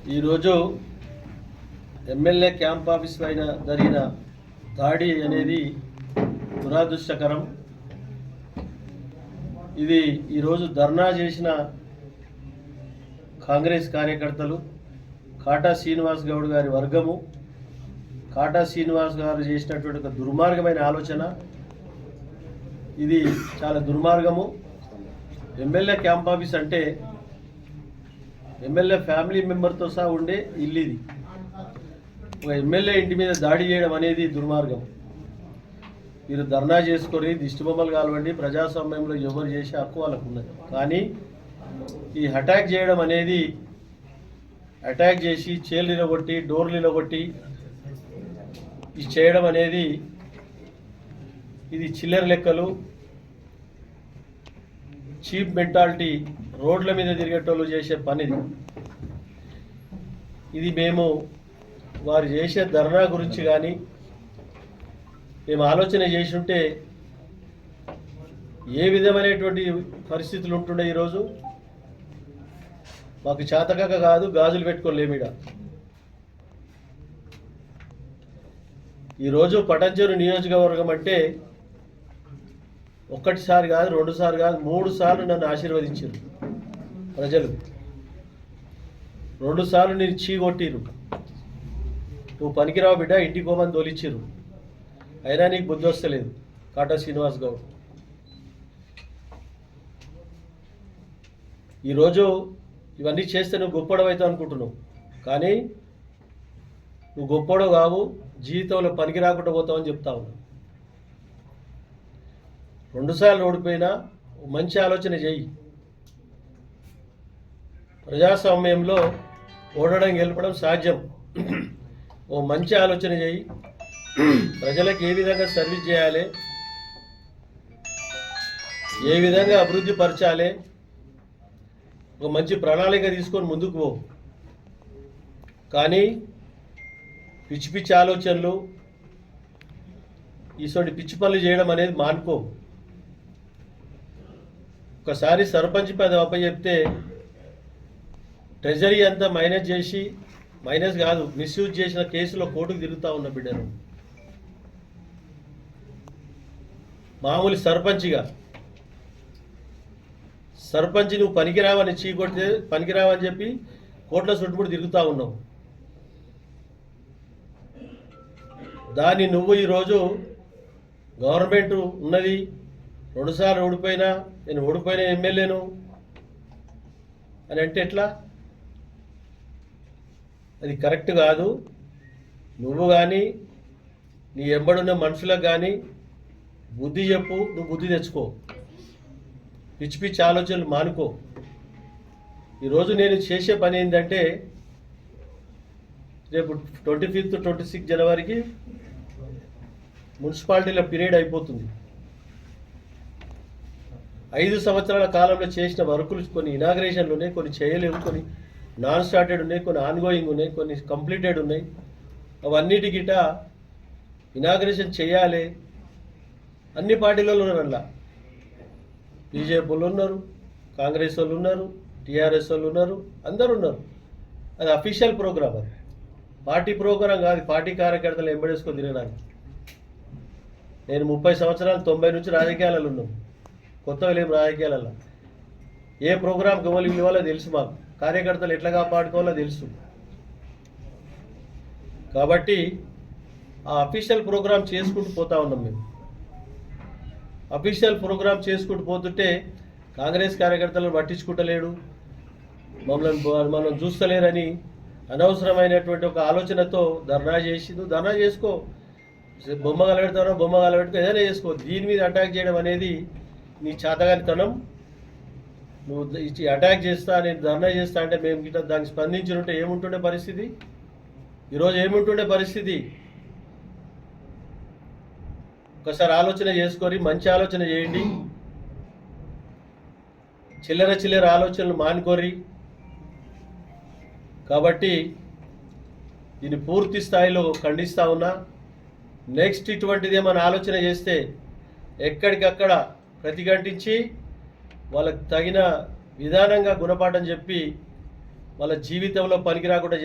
ఈరోజు MLA camp office పైన జరిగిన దాడి అనేది దురదృష్టకరం. ఇది ఈరోజు ధర్నా చేసిన కాంగ్రెస్ కార్యకర్తలు, కాటా శ్రీనివాస్ గౌడ్ గారి వర్గము, కాటా శ్రీనివాస్ గారు చేసినటువంటి ఒక దుర్మార్గమైన ఆలోచన. ఇది చాలా దుర్మార్గము. ఎమ్మెల్యే క్యాంప్ ఆఫీస్ అంటే ఎమ్మెల్యే ఫ్యామిలీ మెంబర్తో సహా ఉండే ఇల్లు. ఇది ఒక ఎమ్మెల్యే ఇంటి మీద దాడి చేయడం అనేది దుర్మార్గం. మీరు ధర్నా చేసుకొని దిష్టిబొమ్మలు కానివ్వండి, ప్రజాస్వామ్యంలో ఎవరు చేసే హక్కు వాళ్ళకు ఉన్నది. కానీ ఈ అటాక్ చేయడం అనేది, అటాక్ చేసి చైర్లు నిలగొట్టి డోర్లు నిలగొట్టి ఇది చేయడం అనేది ఇది చిల్లర లెక్కలు, చీప్ మెంటాలిటీ, రోడ్ల మీద తిరిగేటోళ్ళు చేసే పనిది. ఇది మేము వారు చేసే ధర్నా గురించి కానీ మేము ఆలోచన చేసి ఉంటే ఏ విధమైనటువంటి పరిస్థితులు ఉంటుండే. ఈరోజు మాకు చేతకాక కాదు, గాజులు పెట్టుకోలేమిడ. ఈరోజు పటంచెరు నియోజకవర్గం అంటే ఒక్కటిసారి కాదు, 2 సార్లు కాదు, 3 సార్లు నన్ను ఆశీర్వదించారు ప్రజలు. 2 సార్లు నేను చీగొట్టిరు, నువ్వు పనికిరావు బిడ్డ, ఇంటికి పోమని తోలిచ్చిరు. అయినా నీకు బుద్ధి వస్తలేదు కాటా శ్రీనివాస్ గౌడ్. ఈరోజు ఇవన్నీ చేస్తే నువ్వు గొప్పడవు అవుతావు అనుకుంటున్నావు. కానీ నువ్వు గొప్పడవు కావు, జీవితంలో పనికి రాకుండా పోతావని చెప్తా ఉన్నా. 2 సార్లు ఓడిపోయినా మంచి ఆలోచన చేయి. ప్రజాస్వామ్యంలో ఓడడం గెలపడం సాధ్యం. ఓ మంచి ఆలోచన చేయి. ప్రజలకు ఏ విధంగా సర్వీస్ చేయాలి, ఏ విధంగా అభివృద్ధి పరచాలి, ఒక మంచి ప్రణాళిక తీసుకొని ముందుకు పో. కానీ పిచ్చి పిచ్చి ఆలోచనలు, ఈసోటి పిచ్చి పనులు చేయడం అనేది మానుకో. ఒకసారి సర్పంచ్ పదవి అప్పచెప్తే ట్రెజరీ అంతా మైనస్ చేసి, మైనస్ కాదు మిస్యూజ్ చేసిన కేసులో కోర్టుకు తిరుగుతూ ఉన్న బిడ్డను. మామూలు సర్పంచ్ నువ్వు పనికిరావని చీకొడితే పనికిరావని చెప్పి కోర్టులో చుట్టుముడి తిరుగుతూ ఉన్నావు. దాన్ని నువ్వు ఈరోజు గవర్నమెంట్ ఉన్నది, 2 సార్లు ఓడిపోయినా నేను ఓడిపోయిన ఎమ్మెల్యేను అని అంటే ఎట్లా? అది కరెక్ట్ కాదు. నువ్వు కానీ నీ ఎంబడున్న మనుషులకు కానీ బుద్ధి చెప్పు, నువ్వు బుద్ధి తెచ్చుకో. పిచ్చి పిచ్చి ఆలోచనలు మానుకో. ఈరోజు నేను చేసే పని ఏంటంటే, రేపు 25th 26 జనవరికి మున్సిపాలిటీల పీరియడ్ అయిపోతుంది. 5 సంవత్సరాల కాలంలో చేసిన వర్కులు కొన్ని ఇనాగ్రేషన్లు ఉన్నాయి, కొన్ని చేయలేవు, కొన్ని నాన్ స్టార్టెడ్ ఉన్నాయి, కొన్ని ఆన్గోయింగ్ ఉన్నాయి, కొన్ని కంప్లీటెడ్ ఉన్నాయి. అవన్నిటికిట ఇనాగ్రేషన్ చేయాలి. అన్ని పార్టీలలో ఉన్నారు. అలా బీజేపీ వాళ్ళు ఉన్నారు, కాంగ్రెస్ వాళ్ళు ఉన్నారు, టీఆర్ఎస్ వాళ్ళు ఉన్నారు, అందరు ఉన్నారు. అది అఫీషియల్ ప్రోగ్రామ్, అది పార్టీ ప్రోగ్రాం కాదు. పార్టీ కార్యకర్తలు ఎంబడేసుకొని తినడానికి. నేను 30 సంవత్సరాలు 90 నుంచి రాజకీయాలలో ఉన్నాను. కొత్తగా లేవు రాజకీయాలలో. ఏ ప్రోగ్రాంకి ఎవరు ఇవ్వాలో తెలుసు, మాకు కార్యకర్తలు ఎట్లా కాపాడుకోవాలో తెలుసు. కాబట్టి ఆ అఫీషియల్ ప్రోగ్రాం చేసుకుంటూ పోతా ఉన్నాం మేము. అఫీషియల్ ప్రోగ్రాం చేసుకుంటూ పోతుంటే కాంగ్రెస్ కార్యకర్తలను పట్టించుకుంటలేడు, మనం చూస్తలేరని అనవసరమైనటువంటి ఒక ఆలోచనతో ధర్నా చేసి, నువ్వు ధర్నా చేసుకో, బొమ్మ కలబెడతానో బొమ్మ కలబెట్టుకో, ఏదైనా చేసుకో. దీని మీద అటాక్ చేయడం అనేది నీ చేతగానితనం. నువ్వు అటాక్ చేస్తా, నేను ధర్నా చేస్తా అంటే మేము గిట్ట దానికి స్పందించుంటే ఏముంటుండే పరిస్థితి? ఈరోజు ఏముంటుండే పరిస్థితి? ఒకసారి ఆలోచన చేసుకొని మంచి ఆలోచన చేయండి. చిల్లర ఆలోచనలు మానుకోరి. కాబట్టి దీన్ని పూర్తి స్థాయిలో ఖండిస్తూ ఉన్నా. నెక్స్ట్ ఇటువంటిది ఏమైనా ఆలోచన చేస్తే ఎక్కడికక్కడ ప్రతిఘటించి వాళ్ళకు తగిన విధానంగా గుణపాఠం చెప్పి వాళ్ళ జీవితంలో పనికి రాకుండా